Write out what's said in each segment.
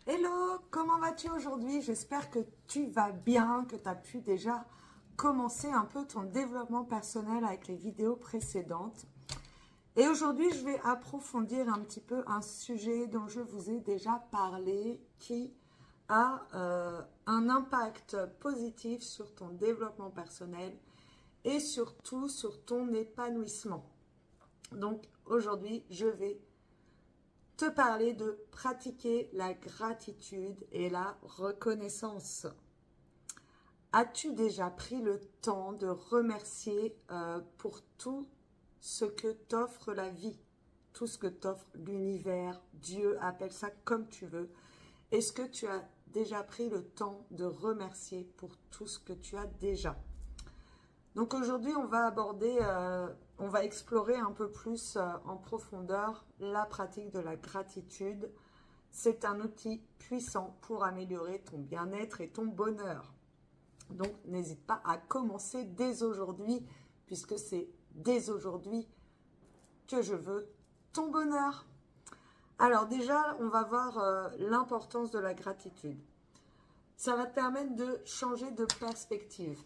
Hello, comment vas-tu aujourd'hui? J'espère que tu vas bien, que tu as pu déjà commencer un peu ton développement personnel avec les vidéos précédentes. Et aujourd'hui, je vais approfondir un petit peu un sujet dont je vous ai déjà parlé, qui a un impact positif sur ton développement personnel et surtout sur ton épanouissement. Donc aujourd'hui, je vais te parler de pratiquer la gratitude et la reconnaissance. As-tu déjà pris le temps de remercier pour tout ce que t'offre la vie, tout ce que t'offre l'univers, Dieu, appelle ça comme tu veux. Est-ce que tu as déjà pris le temps de remercier pour tout ce que tu as déjà? Donc aujourd'hui, on va aborder, on va explorer un peu plus en profondeur la pratique de la gratitude. C'est un outil puissant pour améliorer ton bien-être et ton bonheur. Donc n'hésite pas à commencer dès aujourd'hui, puisque c'est dès aujourd'hui que je veux ton bonheur. Alors déjà, on va voir l'importance de la gratitude. Ça va te permettre de changer de perspective.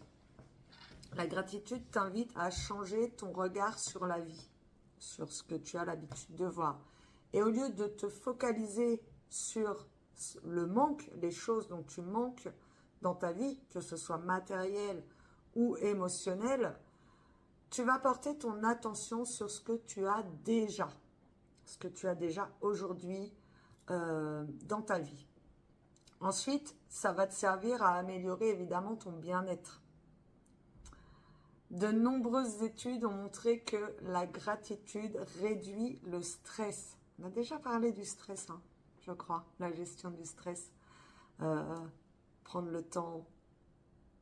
La gratitude t'invite à changer ton regard sur la vie, sur ce que tu as l'habitude de voir. Et au lieu de te focaliser sur le manque, les choses dont tu manques dans ta vie, que ce soit matériel ou émotionnel, tu vas porter ton attention sur ce que tu as déjà, ce que tu as déjà aujourd'hui dans ta vie. Ensuite, ça va te servir à améliorer évidemment ton bien-être. De nombreuses études ont montré que la gratitude réduit le stress. On a déjà parlé du stress, hein, je crois, la gestion du stress. Prendre le temps,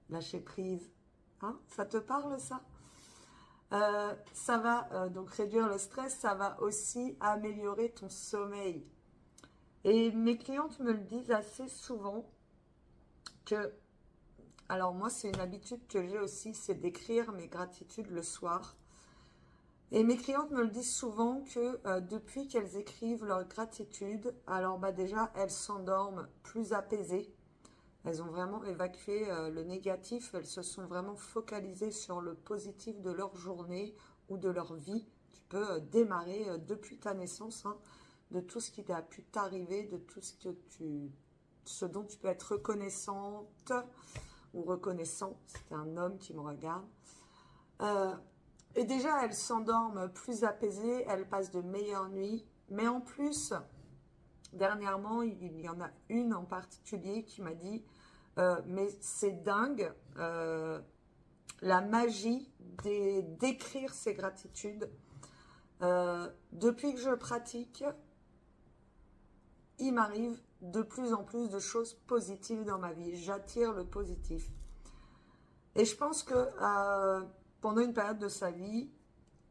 lâcher prise. Hein, ça te parle ça? Ça va donc réduire le stress, ça va aussi améliorer ton sommeil. Et mes clientes me le disent assez souvent que... Alors moi, c'est une habitude que j'ai aussi, c'est d'écrire mes gratitudes le soir. Et mes clientes me le disent souvent que depuis qu'elles écrivent leur gratitude, alors déjà, elles s'endorment plus apaisées. Elles ont vraiment évacué le négatif, elles se sont vraiment focalisées sur le positif de leur journée ou de leur vie. Tu peux démarrer depuis ta naissance, hein, de tout ce qui a pu t'arriver, de tout ce dont tu peux être reconnaissante ou reconnaissant. C'était un homme qui me regarde. Et déjà, elles s'endorment plus apaisées, elles passent de meilleures nuits. Mais en plus, dernièrement, il y en a une en particulier qui m'a dit mais c'est dingue, la magie d'écrire ses gratitudes. Depuis que je pratique, il m'arrive de plus en plus de choses positives dans ma vie. J'attire le positif. Et je pense que pendant une période de sa vie,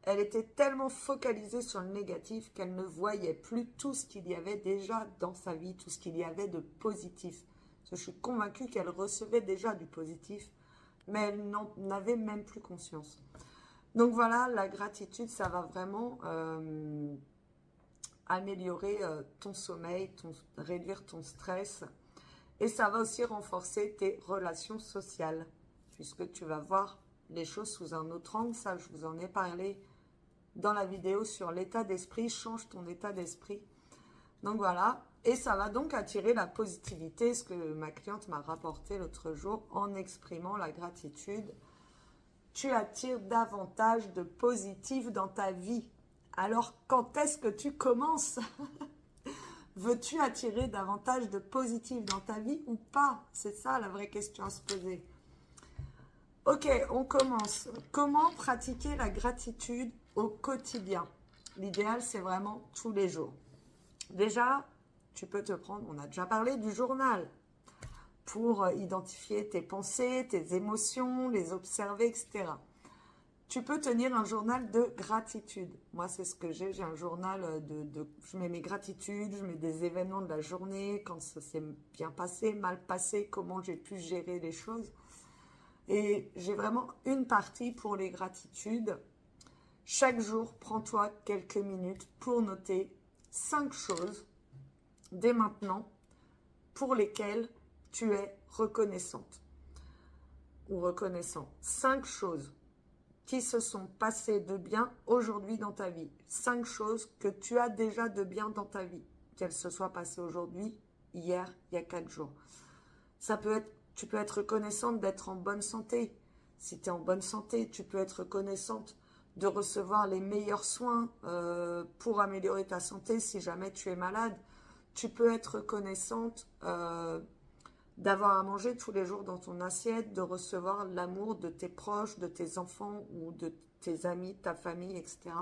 elle était tellement focalisée sur le négatif qu'elle ne voyait plus tout ce qu'il y avait déjà dans sa vie, tout ce qu'il y avait de positif. Parce que je suis convaincue qu'elle recevait déjà du positif, mais elle n'en avait même plus conscience. Donc voilà, la gratitude, ça va vraiment améliorer ton sommeil, réduire ton stress. Et ça va aussi renforcer tes relations sociales, puisque tu vas voir les choses sous un autre angle. Ça, je vous en ai parlé dans la vidéo sur l'état d'esprit. Change ton état d'esprit. Donc voilà. Et ça va donc attirer la positivité, ce que ma cliente m'a rapporté l'autre jour en exprimant la gratitude. Tu attires davantage de positif dans ta vie. Alors, quand est-ce que tu commences? Veux-tu attirer davantage de positif dans ta vie ou pas? C'est ça la vraie question à se poser. Ok, on commence. Comment pratiquer la gratitude au quotidien? L'idéal, c'est vraiment tous les jours. Déjà, tu peux te prendre, on a déjà parlé du journal, pour identifier tes pensées, tes émotions, les observer, etc. Tu peux tenir un journal de gratitude. Moi, c'est ce que j'ai. J'ai un journal je mets mes gratitudes, je mets des événements de la journée, quand ça s'est bien passé, mal passé, comment j'ai pu gérer les choses. Et j'ai vraiment une partie pour les gratitudes. Chaque jour, prends-toi quelques minutes pour noter 5 choses, dès maintenant, pour lesquelles tu es reconnaissante ou reconnaissant. 5 choses qui se sont passées de bien aujourd'hui dans ta vie. 5 choses que tu as déjà de bien dans ta vie. Qu'elles se soient passées aujourd'hui, hier, il y a 4 jours. Ça peut être, tu peux être reconnaissante d'être en bonne santé. Si tu es en bonne santé, tu peux être reconnaissante de recevoir les meilleurs soins pour améliorer ta santé si jamais tu es malade. Tu peux être reconnaissante d'avoir à manger tous les jours dans ton assiette, de recevoir l'amour de tes proches, de tes enfants ou de tes amis, ta famille, etc.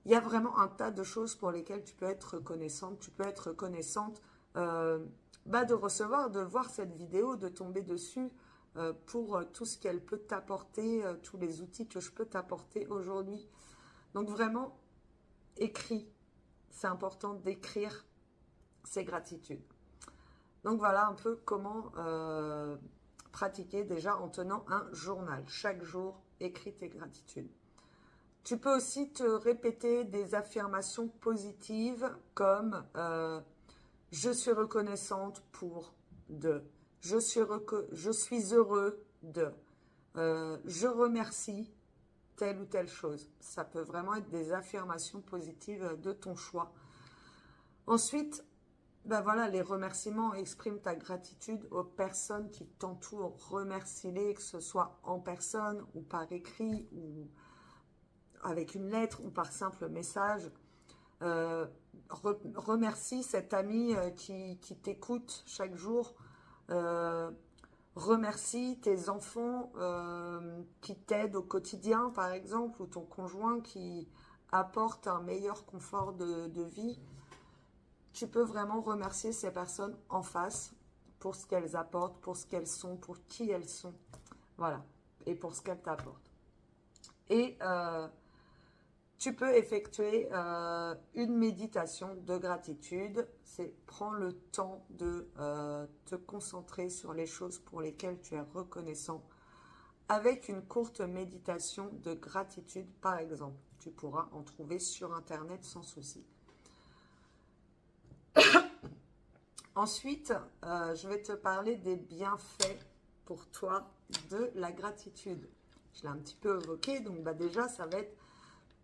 Il y a vraiment un tas de choses pour lesquelles tu peux être reconnaissante. Tu peux être reconnaissante de recevoir, de voir cette vidéo, de tomber dessus pour tout ce qu'elle peut t'apporter, tous les outils que je peux t'apporter aujourd'hui. Donc vraiment, écris. C'est important d'écrire ces gratitudes. Donc voilà un peu comment pratiquer déjà en tenant un journal. Chaque jour, écris tes gratitudes. Tu peux aussi te répéter des affirmations positives comme je suis reconnaissante pour de, je suis heureux de, je remercie telle ou telle chose. Ça peut vraiment être des affirmations positives de ton choix. Ensuite, ben voilà, les remerciements, exprime ta gratitude aux personnes qui t'entourent. Remercie-les, que ce soit en personne ou par écrit ou avec une lettre ou par simple message. Remercie cet ami qui t'écoute chaque jour. Remercie tes enfants qui t'aident au quotidien, par exemple, ou ton conjoint qui apporte un meilleur confort de vie. Tu peux vraiment remercier ces personnes en face pour ce qu'elles apportent, pour ce qu'elles sont, pour qui elles sont. Voilà. Et pour ce qu'elles t'apportent. Et tu peux effectuer une méditation de gratitude. C'est prends le temps de te concentrer sur les choses pour lesquelles tu es reconnaissant. Avec une courte méditation de gratitude, par exemple. Tu pourras en trouver sur Internet sans souci. Ensuite, je vais te parler des bienfaits pour toi de la gratitude. Je l'ai un petit peu évoqué, donc déjà, ça va être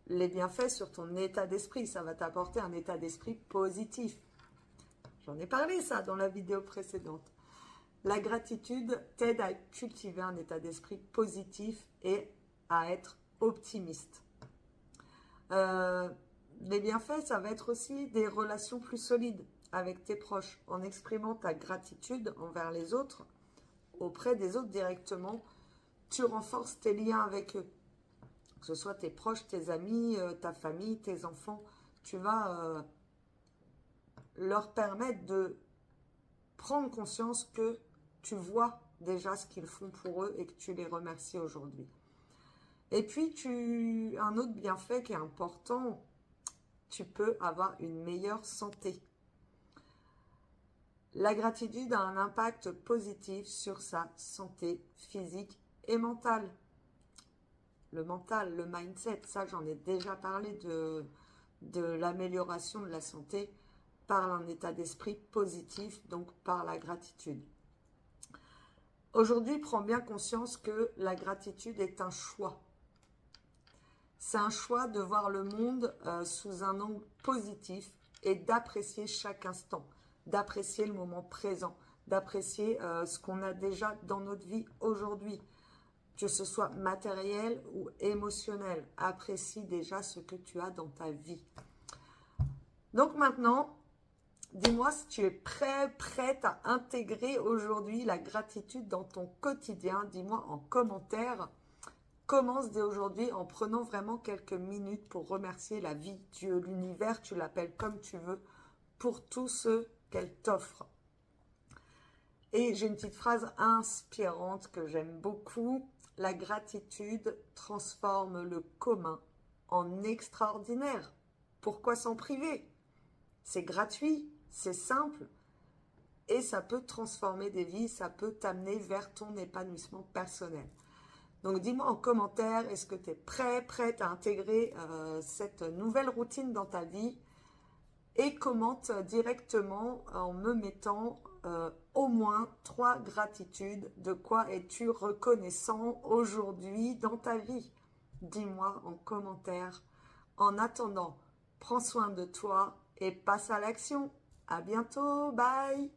les bienfaits sur ton état d'esprit. Ça va t'apporter un état d'esprit positif. J'en ai parlé ça dans la vidéo précédente. La gratitude t'aide à cultiver un état d'esprit positif et à être optimiste. Les bienfaits, ça va être aussi des relations plus solides avec tes proches, en exprimant ta gratitude envers les autres, auprès des autres directement, tu renforces tes liens avec eux. Que ce soit tes proches, tes amis, ta famille, tes enfants, tu vas leur permettre de prendre conscience que tu vois déjà ce qu'ils font pour eux et que tu les remercies aujourd'hui. Et puis, un autre bienfait qui est important, tu peux avoir une meilleure santé. La gratitude a un impact positif sur sa santé physique et mentale. Le mental, le mindset, ça j'en ai déjà parlé de l'amélioration de la santé par un état d'esprit positif, donc par la gratitude. Aujourd'hui, prends bien conscience que la gratitude est un choix. C'est un choix de voir le monde sous un angle positif et d'apprécier chaque instant, d'apprécier le moment présent, d'apprécier ce qu'on a déjà dans notre vie aujourd'hui, que ce soit matériel ou émotionnel. Apprécie déjà ce que tu as dans ta vie. Donc maintenant, dis-moi si tu es prête à intégrer aujourd'hui la gratitude dans ton quotidien. Dis-moi en commentaire. Commence dès aujourd'hui en prenant vraiment quelques minutes pour remercier la vie, Dieu, l'univers, tu l'appelles comme tu veux, pour tout ce qu'elle t'offre. Et j'ai une petite phrase inspirante que j'aime beaucoup. La gratitude transforme le commun en extraordinaire. Pourquoi s'en priver? C'est gratuit, c'est simple et ça peut transformer des vies, ça peut t'amener vers ton épanouissement personnel. Donc dis-moi en commentaire, est-ce que tu es prête à intégrer cette nouvelle routine dans ta vie? Et commente directement en me mettant au moins 3 gratitudes. De quoi es-tu reconnaissant aujourd'hui dans ta vie? Dis-moi en commentaire. En attendant, prends soin de toi et passe à l'action. À bientôt, bye!